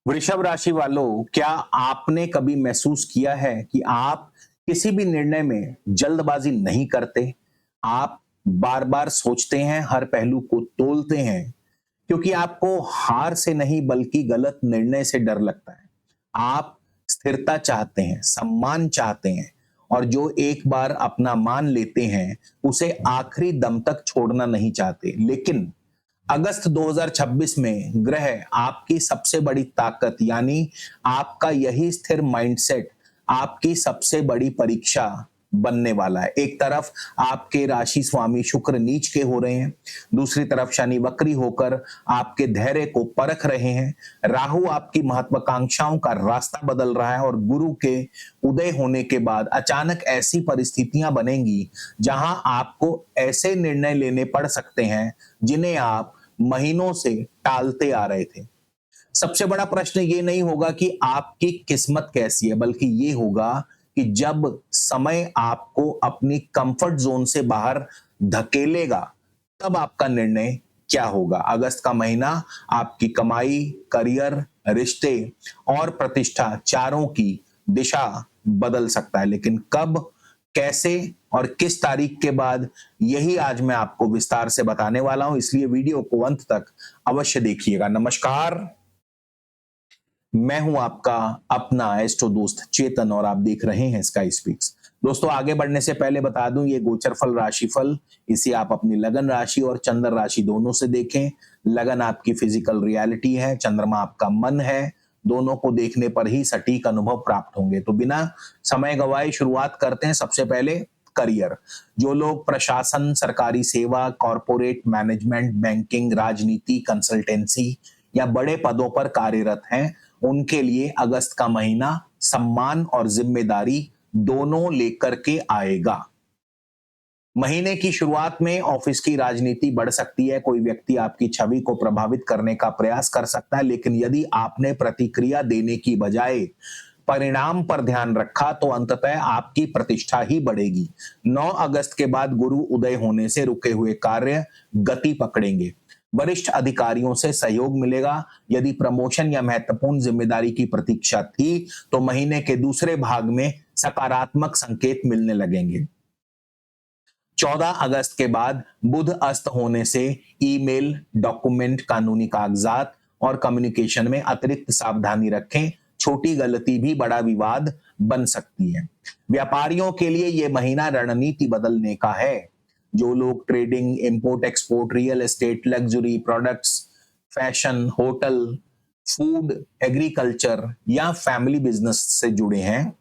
वृषभ राशि वालों, क्या आपने कभी महसूस किया है कि आप किसी भी निर्णय में जल्दबाजी नहीं करते? आप बार-बार सोचते हैं, हर पहलू को तोलते हैं, क्योंकि आपको हार से नहीं बल्कि गलत निर्णय से डर लगता है। आप स्थिरता चाहते हैं, सम्मान चाहते हैं और जो एक बार अपना मान लेते हैं, उसे आखिरी दम तक छोड़ना नहीं चाहते। लेकिन अगस्त 2026 में ग्रह आपकी सबसे बड़ी ताकत यानी आपका यही स्थिर माइंडसेट आपकी सबसे बड़ी परीक्षा बनने वाला है। एक तरफ आपके राशि स्वामी शुक्र नीच के हो रहे हैं, दूसरी तरफ शनि वक्री होकर आपके धैर्य को परख रहे हैं, राहु आपकी महत्वाकांक्षाओं का रास्ता बदल रहा है और गुरु के उदय होने के बाद अचानक ऐसी परिस्थितियां बनेंगी जहां आपको ऐसे निर्णय लेने पड़ सकते हैं जिन्हें आप महीनों से टालते आ रहे थे। सबसे बड़ा प्रश्न ये नहीं होगा कि आपकी किस्मत कैसी है, बल्कि ये होगा कि जब समय आपको अपनी कंफर्ट जोन से बाहर धकेलेगा, तब आपका निर्णय क्या होगा। अगस्त का महीना आपकी कमाई, करियर, रिश्ते और प्रतिष्ठा चारों की दिशा बदल सकता है, लेकिन कब, कैसे और किस तारीख के बाद, यही आज मैं आपको विस्तार से बताने वाला हूं, इसलिए वीडियो को अंत तक अवश्य देखिएगा। नमस्कार, मैं हूं आपका अपना एस्ट्रो दोस्त चेतन और आप देख रहे हैं स्काई स्पीक्स। दोस्तों, आगे बढ़ने से पहले बता दूं, ये गोचर फल राशिफल, इसे आप अपनी लगन राशि और चंद्र राशि दोनों से देखें। लगन आपकी फिजिकल रियलिटी है, चंद्रमा आपका मन है। दोनों को देखने पर ही सटीक अनुभव प्राप्त होंगे। तो बिना समय गवाए शुरुआत करते हैं। सबसे पहले करियर। जो लोग प्रशासन, सरकारी सेवा, कॉरपोरेट मैनेजमेंट, बैंकिंग, राजनीति, कंसल्टेंसी या बड़े पदों पर कार्यरत हैं, उनके लिए अगस्त का महीना सम्मान और जिम्मेदारी दोनों लेकर के आएगा। महीने की शुरुआत में ऑफिस की राजनीति बढ़ सकती है, कोई व्यक्ति आपकी छवि को प्रभावित करने का प्रयास कर सकता है, लेकिन यदि आपने प्रतिक्रिया देने की बजाय परिणाम पर ध्यान रखा तो अंततः आपकी प्रतिष्ठा ही बढ़ेगी। 9 अगस्त के बाद गुरु उदय होने से रुके हुए कार्य गति पकड़ेंगे। वरिष्ठ अधिकारियों से सहयोग मिलेगा। यदि प्रमोशन या महत्वपूर्ण जिम्मेदारी की प्रतीक्षा थी, तो महीने के दूसरे भाग में सकारात्मक संकेत मिलने लगेंगे। 14 अगस्त के बाद बुध अस्त होने से ईमेल, डॉक्यूमेंट, कानूनी कागजात और कम्युनिकेशन में अतिरिक्त सावधानी रखें। छोटी गलती भी बड़ा विवाद बन सकती है। व्यापारियों के लिए यह महीना रणनीति बदलने का है। जो लोग trading, import export, real estate, luxury products, fashion, hotel, food, agriculture या फैमिली बिजनेस से जुड़े हैं,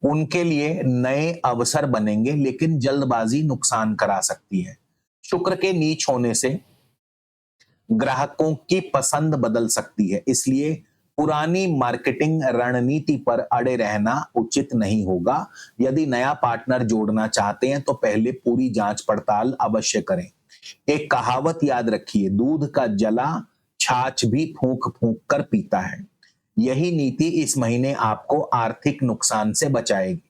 उनके लिए नए अवसर बनेंगे, लेकिन जल्दबाजी नुकसान करा सकती है। शुक्र के नीच होने से ग्राहकों की पसंद बदल सकती है, इसलिए पुरानी मार्केटिंग रणनीति पर अड़े रहना उचित नहीं होगा। यदि नया पार्टनर जोड़ना चाहते हैं तो पहले पूरी जांच पड़ताल अवश्य करें। एक कहावत याद रखिए, दूध का जला छाछ भी फूंक फूंक कर पीता है। यही नीति इस महीने आपको आर्थिक नुकसान से बचाएगी।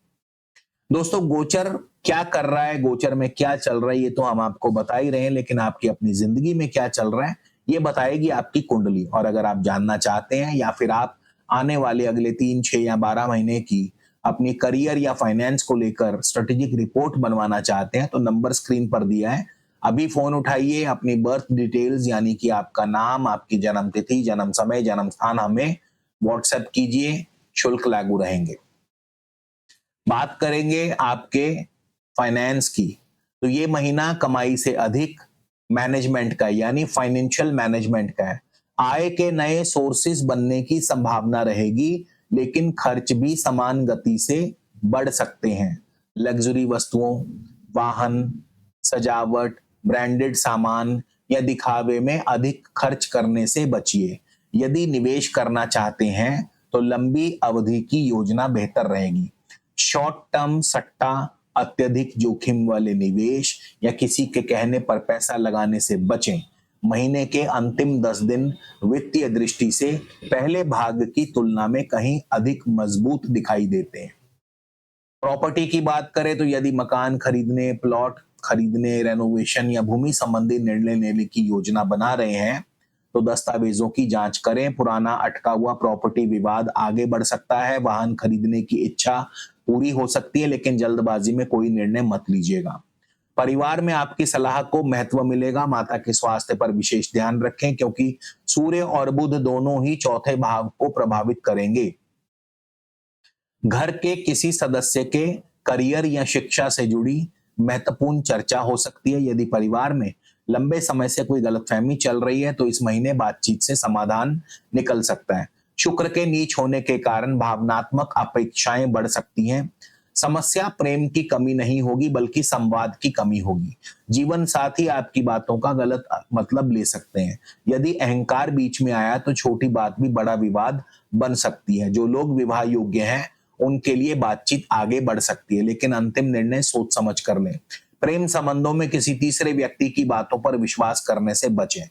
दोस्तों, गोचर क्या कर रहा है, गोचर में क्या चल रहा है, ये तो हम आपको बता ही रहे हैं, लेकिन आपकी अपनी जिंदगी में क्या चल रहा है, ये बताएगी आपकी कुंडली। और अगर आप जानना चाहते हैं या फिर आप आने वाले अगले 3, 6 या 12 महीने की अपनी करियर या फाइनेंस को लेकर स्ट्रेटेजिक रिपोर्ट बनवाना चाहते हैं, तो नंबर स्क्रीन पर दिया है। अभी फोन उठाइए, अपनी बर्थ डिटेल्स यानी कि आपका नाम, आपकी जन्म तिथि, जन्म समय, जन्म स्थान हमें व्हाट्सएप कीजिए, शुल्क लागू रहेंगे। बात करेंगे आपके फाइनेंस की, तो ये महीना कमाई से अधिक मैनेजमेंट का यानी फाइनेंशियल मैनेजमेंट का है। आय के नए सोर्सेस बनने की संभावना रहेगी, लेकिन खर्च भी समान गति से बढ़ सकते हैं। लग्जरी वस्तुओं, वाहन, सजावट, ब्रांडेड सामान या दिखावे में अधिक खर्च करने से बचिए। यदि निवेश करना चाहते हैं तो लंबी अवधि की योजना बेहतर रहेगी। शॉर्ट टर्म सट्टा, अत्यधिक जोखिम वाले निवेश या किसी के कहने पर पैसा लगाने से बचें। महीने के अंतिम 10 दिन वित्तीय दृष्टि से पहले भाग की तुलना में कहीं अधिक मजबूत दिखाई देते हैं। प्रॉपर्टी की बात करें तो यदि मकान खरीदने, प्लॉट खरीदने, रेनोवेशन या भूमि संबंधी निर्णय लेने की योजना बना रहे हैं, तो दस्तावेजों की जांच करें। पुराना अटका हुआ प्रॉपर्टी विवाद आगे बढ़ सकता है। वाहन खरीदने की इच्छा पूरी हो सकती है, लेकिन जल्दबाजी में कोई निर्णय मत लीजिएगा। परिवार में आपकी सलाह को महत्व मिलेगा। माता के स्वास्थ्य पर विशेष ध्यान रखें, क्योंकि सूर्य और बुध दोनों ही चौथे भाव को प्रभावित करेंगे। घर के किसी सदस्य के करियर या शिक्षा से जुड़ी महत्वपूर्ण चर्चा हो सकती है। यदि परिवार में लंबे समय से कोई गलतफहमी चल रही है, तो इस महीने बातचीत से समाधान निकल सकता है। शुक्र के नीच होने के कारण भावनात्मक अपेक्षाएं बढ़ सकती हैं। समस्या प्रेम की कमी नहीं होगी, बल्कि संवाद की कमी होगी। जीवन साथी आपकी बातों का गलत मतलब ले सकते हैं। यदि अहंकार बीच में आया, तो छोटी बात भी बड़ा विवाद बन सकती है। जो लोग विवाह योग्य हैं, उनके लिए बातचीत आगे बढ़ सकती है, लेकिन अंतिम निर्णय सोच समझ कर लें। प्रेम संबंधों में किसी तीसरे व्यक्ति की बातों पर विश्वास करने से बचें।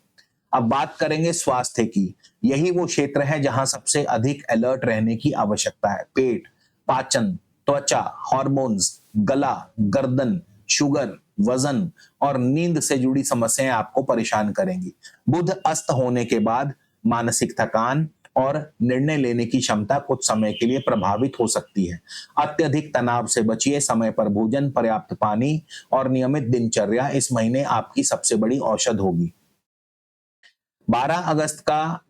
अब बात करेंगे स्वास्थ्य की। यही वो क्षेत्र है जहां सबसे अधिक अलर्ट रहने की आवश्यकता है। पेट, पाचन, त्वचा, हार्मोन्स, गला, गर्दन, शुगर, वजन और नींद से जुड़ी समस्याएं आपको परेशान करेंगी। बुध अस्त होने के बाद मानसिक थकान और निर्णय लेने की क्षमता कुछ समय के लिए प्रभावित हो सकती है। अत्यधिक तनाव से बचिए। समय पर भोजन, पर्याप्त पानी और नियमित दिनचर्या इस महीने आपकी सबसे बड़ी औषध होगी। 12 अगस्त का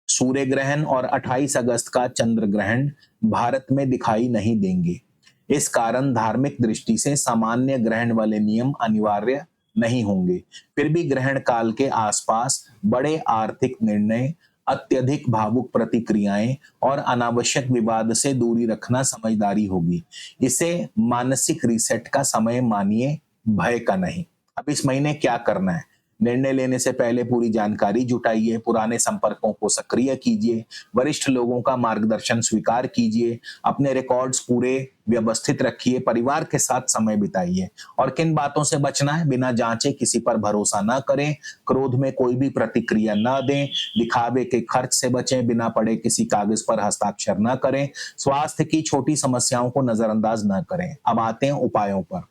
सूर्य ग्रहण और 28 अगस्त का चंद्र ग्रहण भारत में दिखाई नहीं देंगे। इस कारण धार्मिक दृष्टि से सामान्य ग्रहण वाले नियम अनिवार्य नहीं होंगे। फिर भी ग्रहण काल के आसपास बड़े आर्थिक निर्णय, अत्यधिक भावुक प्रतिक्रियाएं और अनावश्यक विवाद से दूरी रखना समझदारी होगी। इसे मानसिक रीसेट का समय मानिए, भय का नहीं। अब इस महीने क्या करना है? निर्णय लेने से पहले पूरी जानकारी जुटाइए। पुराने संपर्कों को सक्रिय कीजिए। वरिष्ठ लोगों का मार्गदर्शन स्वीकार कीजिए। अपने रिकॉर्ड्स पूरे व्यवस्थित रखिए। परिवार के साथ समय बिताइए। और किन बातों से बचना है? बिना जांचे किसी पर भरोसा ना करें। क्रोध में कोई भी प्रतिक्रिया ना दें। दिखावे के खर्च से बचें। बिना पढ़े किसी कागज पर हस्ताक्षर ना करें। स्वास्थ्य की छोटी समस्याओं को नजरअंदाज ना करें। अब आते हैं उपायों पर।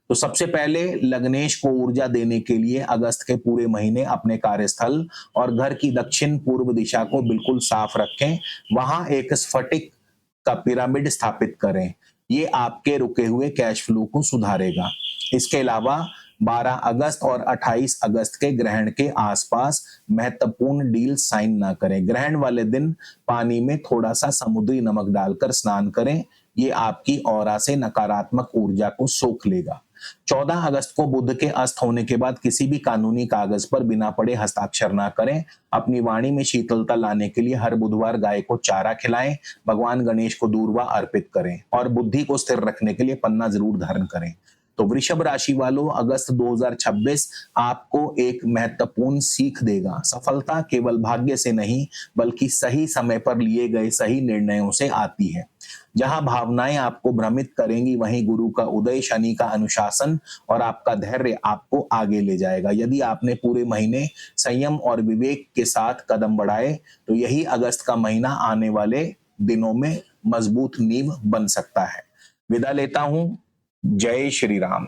तो सबसे पहले लग्नेश को ऊर्जा देने के लिए अगस्त के पूरे महीने अपने कार्यस्थल और घर की दक्षिण पूर्व दिशा को बिल्कुल साफ रखें। वहां एक स्फटिक का पिरामिड स्थापित करें। ये आपके रुके हुए कैश फ्लो को सुधारेगा। इसके अलावा 12 अगस्त और 28 अगस्त के ग्रहण के आसपास महत्वपूर्ण डील साइन ना करें। ग्रहण वाले दिन पानी में थोड़ा सा समुद्री नमक डालकर स्नान करें। ये आपकी ऑरा से नकारात्मक ऊर्जा को सोख लेगा। 14 अगस्त को बुध के अस्त होने के बाद किसी भी कानूनी कागज पर बिना पढ़े हस्ताक्षर ना करें। अपनी वाणी में शीतलता लाने के लिए हर बुधवार गाय को चारा खिलाएं। भगवान गणेश को दूर्वा अर्पित करें और बुद्धि को स्थिर रखने के लिए पन्ना जरूर धारण करें। तो वृषभ राशि वालों, अगस्त 2026 आपको एक महत्वपूर्ण सीख देगा। सफलता केवल भाग्य से नहीं, बल्कि सही समय पर लिए गए सही निर्णयों से आती है। जहां भावनाएं आपको भ्रमित करेंगी, वहीं गुरु का उदय, शनि का अनुशासन और आपका धैर्य आपको आगे ले जाएगा। यदि आपने पूरे महीने संयम और विवेक के साथ कदम बढ़ाए, तो यही अगस्त का महीना आने वाले दिनों में मजबूत नींव बन सकता है। विदा लेता हूं। जय श्री राम।